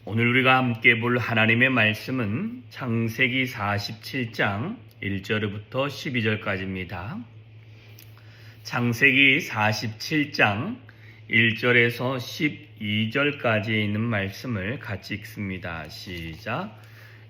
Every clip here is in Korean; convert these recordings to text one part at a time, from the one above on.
오늘 우리가 함께 볼 하나님의 말씀은 창세기 47장 1절부터 12절까지입니다. 창세기 47장 1절에서 12절까지에 있는 말씀을 같이 읽습니다. 시작.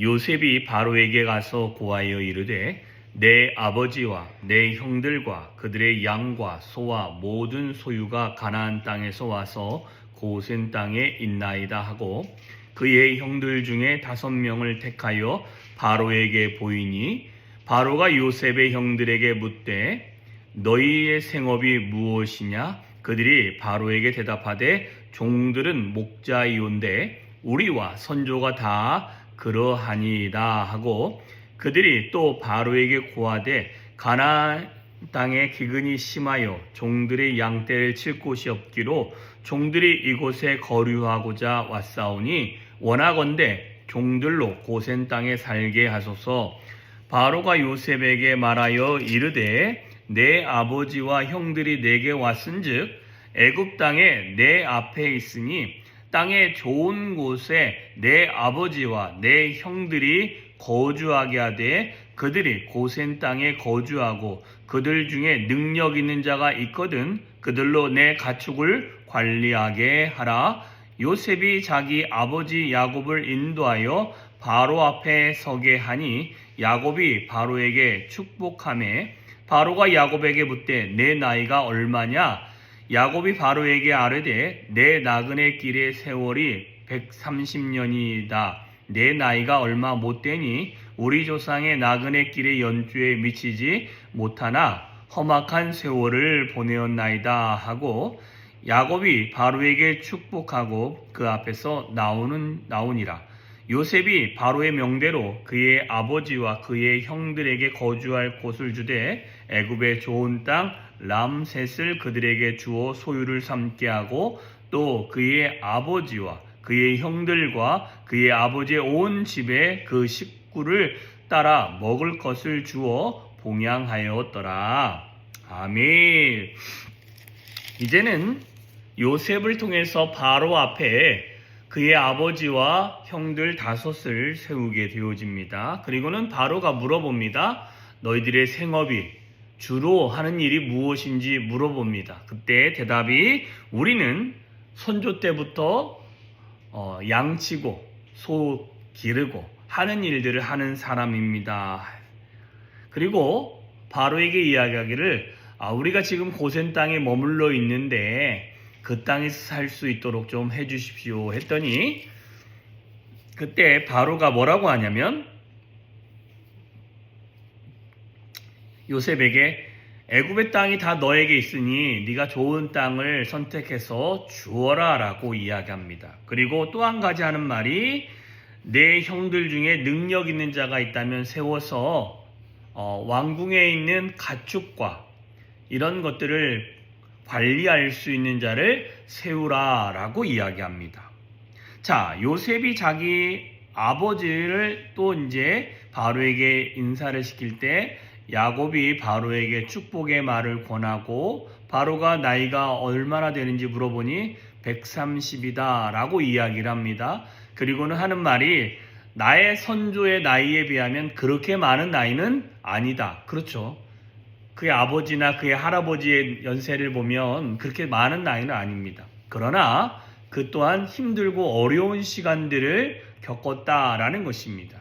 요셉이 바로에게 가서 고하여 이르되 내 아버지와 내 형들과 그들의 양과 소와 모든 소유가 가나안 땅에서 와서 고센 땅에 있나이다 하고 그의 형들 중에 5명을 택하여 바로에게 보이니 바로가 요셉의 형들에게 묻되 너희의 생업이 무엇이냐? 그들이 바로에게 대답하되 종들은 목자이온데 우리와 선조가 다 그러하니이다 하고 그들이 또 바로에게 고하되 가나안 땅에 기근이 심하여 종들의 양떼를 칠 곳이 없기로 종들이 이곳에 거류하고자 왔사오니 원하건대 종들로 고센 땅에 살게 하소서. 바로가 요셉에게 말하여 이르되 내 아버지와 형들이 내게 왔은즉 애굽 땅에 내 앞에 있으니 땅의 좋은 곳에 내 아버지와 내 형들이 거주하게 하되 그들이 고센 땅에 거주하고 그들 중에 능력 있는 자가 있거든 그들로 내 가축을 관리하게 하라. 요셉이 자기 아버지 야곱을 인도하여 바로 앞에 서게 하니 야곱이 바로에게 축복하매 바로가 야곱에게 묻되 내 나이가 얼마냐? 야곱이 바로에게 아뢰되 내 나그네 길의 세월이 130년이다. 내 나이가 얼마 못되니 우리 조상의 나그네 길의 연주에 미치지 못하나 험악한 세월을 보내었나이다 하고 야곱이 바로에게 축복하고 그 앞에서 나오니라. 요셉이 바로의 명대로 그의 아버지와 그의 형들에게 거주할 곳을 주되 애굽의 좋은 땅 람셋을 그들에게 주어 소유를 삼게 하고 또 그의 아버지와 그의 형들과 그의 아버지의 온 집에 그 식구를 따라 먹을 것을 주어 봉양하였더라. 아멘. 이제는 요셉을 통해서 바로 앞에 그의 아버지와 형들 5을 세우게 되어집니다. 그리고는 바로가 물어봅니다. 너희들의 생업이 주로 하는 일이 무엇인지 물어봅니다. 그때 대답이 우리는 선조 때부터 양치고 소 기르고 하는 일들을 하는 사람입니다. 그리고 바로에게 이야기하기를 우리가 지금 고센 땅에 머물러 있는데 그 땅에서 살 수 있도록 좀 해주십시오 했더니 그때 바로가 뭐라고 하냐면 요셉에게 애굽의 땅이 다 너에게 있으니 네가 좋은 땅을 선택해서 주어라 라고 이야기합니다. 그리고 또 한 가지 하는 말이 내 형들 중에 능력 있는 자가 있다면 세워서 왕궁에 있는 가축과 이런 것들을 관리할 수 있는 자를 세우라 라고 이야기합니다. 자, 요셉이 자기 아버지를 또 이제 바로에게 인사를 시킬 때 야곱이 바로에게 축복의 말을 권하고 바로가 나이가 얼마나 되는지 물어보니 130이다 라고 이야기를 합니다. 그리고는 하는 말이 나의 선조의 나이에 비하면 그렇게 많은 나이는 아니다. 그렇죠. 그의 아버지나 그의 할아버지의 연세를 보면 그렇게 많은 나이는 아닙니다. 그러나 그 또한 힘들고 어려운 시간들을 겪었다라는 것입니다.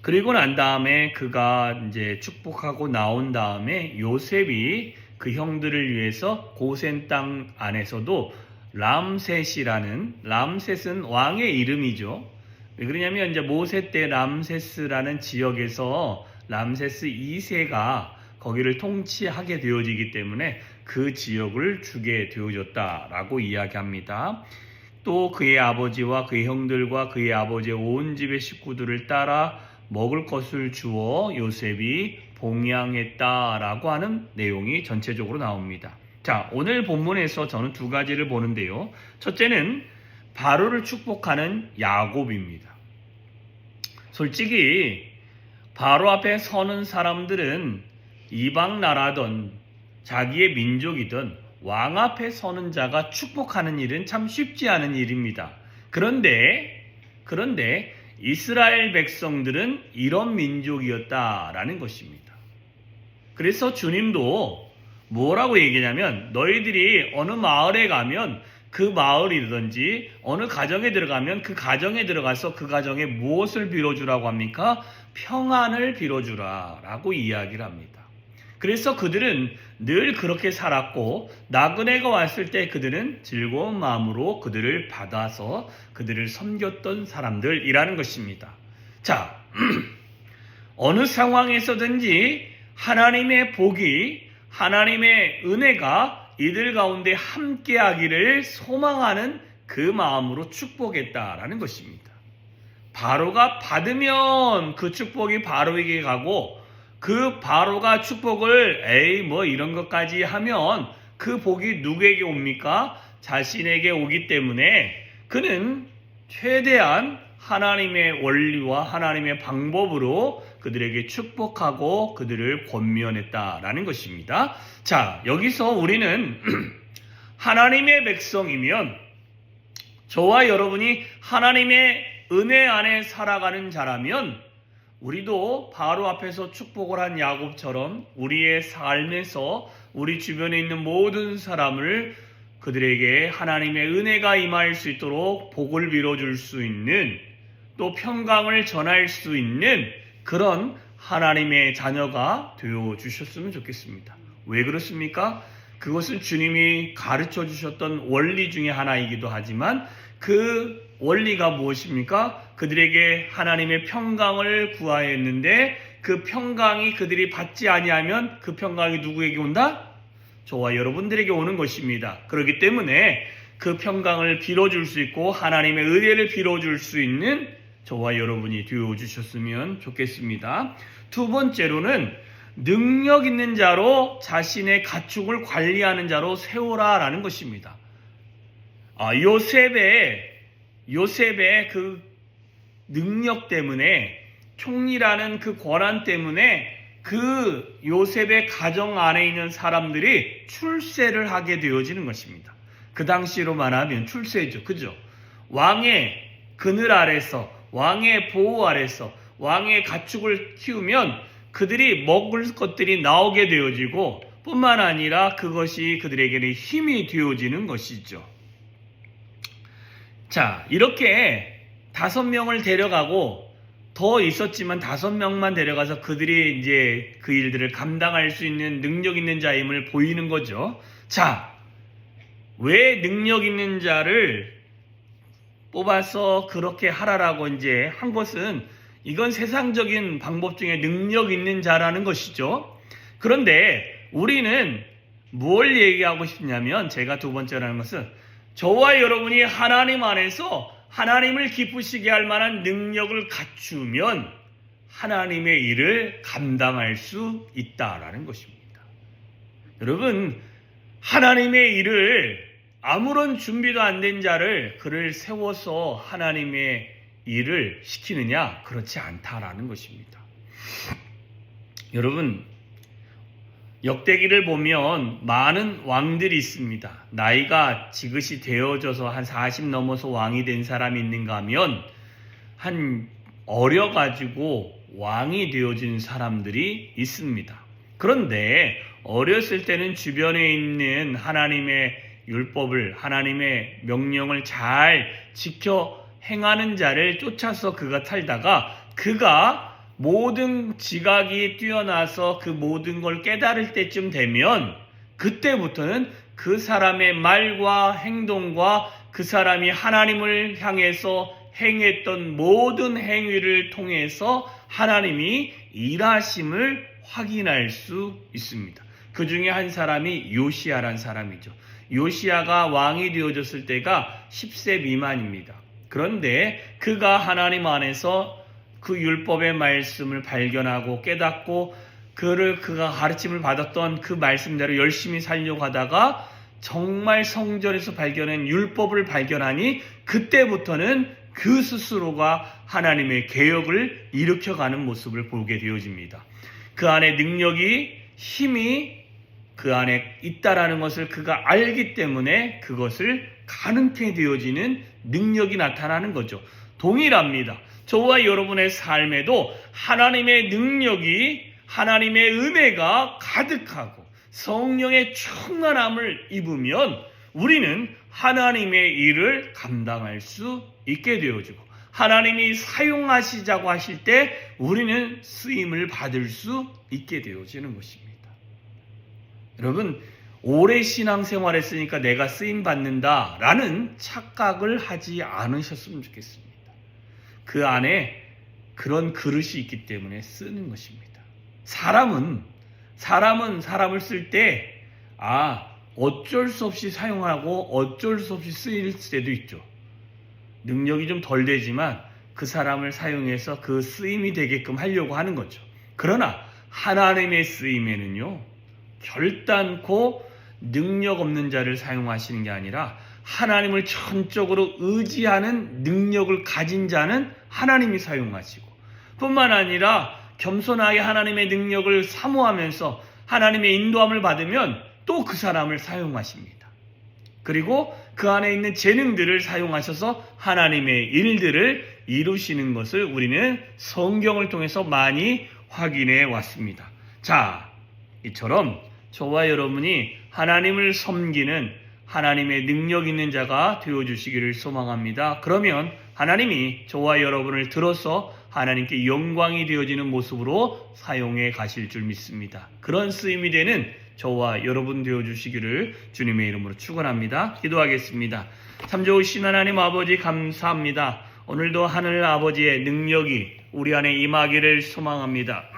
그리고 난 다음에 그가 이제 축복하고 나온 다음에 요셉이 그 형들을 위해서 고센 땅 안에서도 람셋은 왕의 이름이죠. 왜 그러냐면 이제 모세 때 람세스라는 지역에서 람세스 2세가 거기를 통치하게 되어지기 때문에 그 지역을 주게 되어졌다라고 이야기합니다. 또 그의 아버지와 그의 형들과 그의 아버지의 온 집의 식구들을 따라 먹을 것을 주어 요셉이 봉양했다라고 하는 내용이 전체적으로 나옵니다. 자, 오늘 본문에서 저는 2가지를 보는데요. 첫째는 바로를 축복하는 야곱입니다. 솔직히 바로 앞에 서는 사람들은 이방 나라든 자기의 민족이든 왕 앞에 서는 자가 축복하는 일은 참 쉽지 않은 일입니다. 그런데 이스라엘 백성들은 이런 민족이었다라는 것입니다. 그래서 주님도 뭐라고 얘기냐면 너희들이 어느 마을에 가면 그 마을이든지 어느 가정에 들어가면 그 가정에 들어가서 그 가정에 무엇을 빌어주라고 합니까? 평안을 빌어주라 라고 이야기를 합니다. 그래서 그들은 늘 그렇게 살았고 나그네가 왔을 때 그들은 즐거운 마음으로 그들을 받아서 그들을 섬겼던 사람들이라는 것입니다. 자, 어느 상황에서든지 하나님의 복이 하나님의 은혜가 이들 가운데 함께하기를 소망하는 그 마음으로 축복했다라는 것입니다. 바로가 받으면 그 축복이 바로에게 가고 그 바로가 축복을 이런 것까지 하면 그 복이 누구에게 옵니까? 자신에게 오기 때문에 그는 최대한 하나님의 원리와 하나님의 방법으로 그들에게 축복하고 그들을 권면했다라는 것입니다. 자, 여기서 우리는 하나님의 백성이면 저와 여러분이 하나님의 은혜 안에 살아가는 자라면 우리도 바로 앞에서 축복을 한 야곱처럼 우리의 삶에서 우리 주변에 있는 모든 사람을 그들에게 하나님의 은혜가 임할 수 있도록 복을 빌어줄 수 있는 또 평강을 전할 수 있는 그런 하나님의 자녀가 되어주셨으면 좋겠습니다. 왜 그렇습니까? 그것은 주님이 가르쳐 주셨던 원리 중에 하나이기도 하지만 그 원리가 무엇입니까? 그들에게 하나님의 평강을 구하였는데 그 평강이 그들이 받지 아니하면 그 평강이 누구에게 온다? 저와 여러분들에게 오는 것입니다. 그렇기 때문에 그 평강을 빌어줄 수 있고 하나님의 은혜를 빌어줄 수 있는 저와 여러분이 되어주셨으면 좋겠습니다. 두 번째로는 능력 있는 자로 자신의 가축을 관리하는 자로 세우라라는 것입니다. 요셉의 그 능력 때문에 총리라는 그 권한 때문에 그 요셉의 가정 안에 있는 사람들이 출세를 하게 되어지는 것입니다. 그 당시로 말하면 출세죠. 그죠? 왕의 그늘 아래서 왕의 보호 아래서 왕의 가축을 키우면 그들이 먹을 것들이 나오게 되어지고 뿐만 아니라 그것이 그들에게는 힘이 되어지는 것이죠. 자, 이렇게 5명을 데려가고 더 있었지만 5명만 데려가서 그들이 이제 그 일들을 감당할 수 있는 능력 있는 자임을 보이는 거죠. 자, 왜 능력 있는 자를 뽑아서 그렇게 하라라고 이제 한 것은 이건 세상적인 방법 중에 능력 있는 자라는 것이죠. 그런데 우리는 뭘 얘기하고 싶냐면 제가 두 번째로 하는 것은 저와 여러분이 하나님 안에서 하나님을 기쁘시게 할 만한 능력을 갖추면 하나님의 일을 감당할 수 있다라는 것입니다. 여러분, 하나님의 일을 아무런 준비도 안 된 자를 그를 세워서 하나님의 일을 시키느냐? 그렇지 않다라는 것입니다. 여러분, 역대기를 보면 많은 왕들이 있습니다. 나이가 지긋이 되어져서 한 40 넘어서 왕이 된 사람이 있는가 하면 한 어려가지고 왕이 되어진 사람들이 있습니다. 그런데 어렸을 때는 주변에 있는 하나님의 율법을 하나님의 명령을 잘 지켜 행하는 자를 쫓아서 그가 살다가 그가 모든 지각이 뛰어나서 그 모든 걸 깨달을 때쯤 되면 그때부터는 그 사람의 말과 행동과 그 사람이 하나님을 향해서 행했던 모든 행위를 통해서 하나님이 일하심을 확인할 수 있습니다. 그 중에 한 사람이 요시야란 사람이죠. 요시야가 왕이 되어졌을 때가 10세 미만입니다. 그런데 그가 하나님 안에서 그 율법의 말씀을 발견하고 깨닫고 그가 가르침을 받았던 그 말씀대로 열심히 살려고 하다가 정말 성전에서 발견한 율법을 발견하니 그때부터는 그 스스로가 하나님의 개혁을 일으켜가는 모습을 보게 되어집니다. 그 안에 능력이 힘이 그 안에 있다라는 것을 그가 알기 때문에 그것을 가능케 되어지는 능력이 나타나는 거죠. 동일합니다. 저와 여러분의 삶에도 하나님의 능력이, 하나님의 은혜가 가득하고 성령의 충만함을 입으면 우리는 하나님의 일을 감당할 수 있게 되어지고, 하나님이 사용하시자고 하실 때 우리는 쓰임을 받을 수 있게 되어지는 것입니다. 여러분, 오래 신앙생활 했으니까 내가 쓰임 받는다라는 착각을 하지 않으셨으면 좋겠습니다. 그 안에 그런 그릇이 있기 때문에 쓰는 것입니다. 사람은 사람을 쓸 때 어쩔 수 없이 사용하고 어쩔 수 없이 쓰일 때도 있죠. 능력이 좀 덜 되지만 그 사람을 사용해서 그 쓰임이 되게끔 하려고 하는 거죠. 그러나 하나님의 쓰임에는요, 결단코 능력 없는 자를 사용하시는 게 아니라 하나님을 전적으로 의지하는 능력을 가진 자는 하나님이 사용하시고, 뿐만 아니라 겸손하게 하나님의 능력을 사모하면서 하나님의 인도함을 받으면 또 그 사람을 사용하십니다. 그리고 그 안에 있는 재능들을 사용하셔서 하나님의 일들을 이루시는 것을 우리는 성경을 통해서 많이 확인해 왔습니다. 자, 이처럼 저와 여러분이 하나님을 섬기는 하나님의 능력 있는 자가 되어주시기를 소망합니다. 그러면 하나님이 저와 여러분을 들어서 하나님께 영광이 되어지는 모습으로 사용해 가실 줄 믿습니다. 그런 쓰임이 되는 저와 여러분 되어주시기를 주님의 이름으로 축원합니다. 기도하겠습니다. 참 좋으신 하나님 아버지, 감사합니다. 오늘도 하늘 아버지의 능력이 우리 안에 임하기를 소망합니다.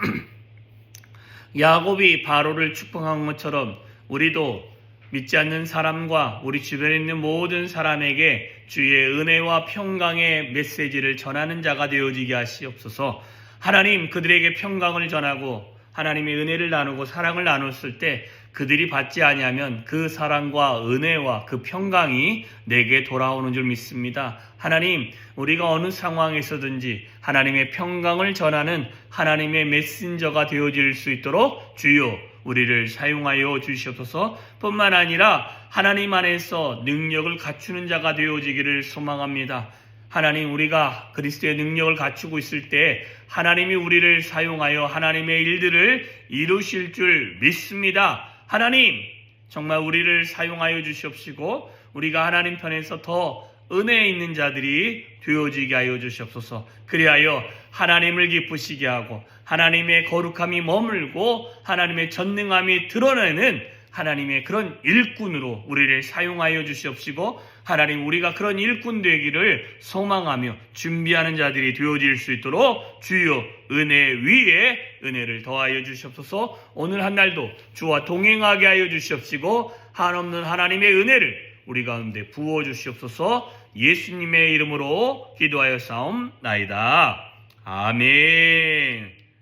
야곱이 바로를 축복한 것처럼 우리도 믿지 않는 사람과 우리 주변에 있는 모든 사람에게 주의 은혜와 평강의 메시지를 전하는 자가 되어지게 하시옵소서. 하나님, 그들에게 평강을 전하고 하나님의 은혜를 나누고 사랑을 나눴을 때 그들이 받지 아니하면 그 사랑과 은혜와 그 평강이 내게 돌아오는 줄 믿습니다. 하나님, 우리가 어느 상황에서든지 하나님의 평강을 전하는 하나님의 메신저가 되어질 수 있도록 주여 우리를 사용하여 주시옵소서. 뿐만 아니라 하나님 안에서 능력을 갖추는 자가 되어지기를 소망합니다. 하나님, 우리가 그리스도의 능력을 갖추고 있을 때 하나님이 우리를 사용하여 하나님의 일들을 이루실 줄 믿습니다. 하나님, 정말 우리를 사용하여 주시옵시고 우리가 하나님 편에서 더 은혜 있는 자들이 되어지게 하여 주시옵소서. 그리하여 하나님을 기쁘시게 하고 하나님의 거룩함이 머물고 하나님의 전능함이 드러내는 하나님의 그런 일꾼으로 우리를 사용하여 주시옵시고, 하나님, 우리가 그런 일꾼 되기를 소망하며 준비하는 자들이 되어질 수 있도록 주여 은혜 위에 은혜를 더하여 주시옵소서. 오늘 한 날도 주와 동행하게 하여 주시옵시고 한없는 하나님의 은혜를 우리 가운데 부어 주시옵소서. 예수님의 이름으로 기도하여 싸움나이다. 아멘.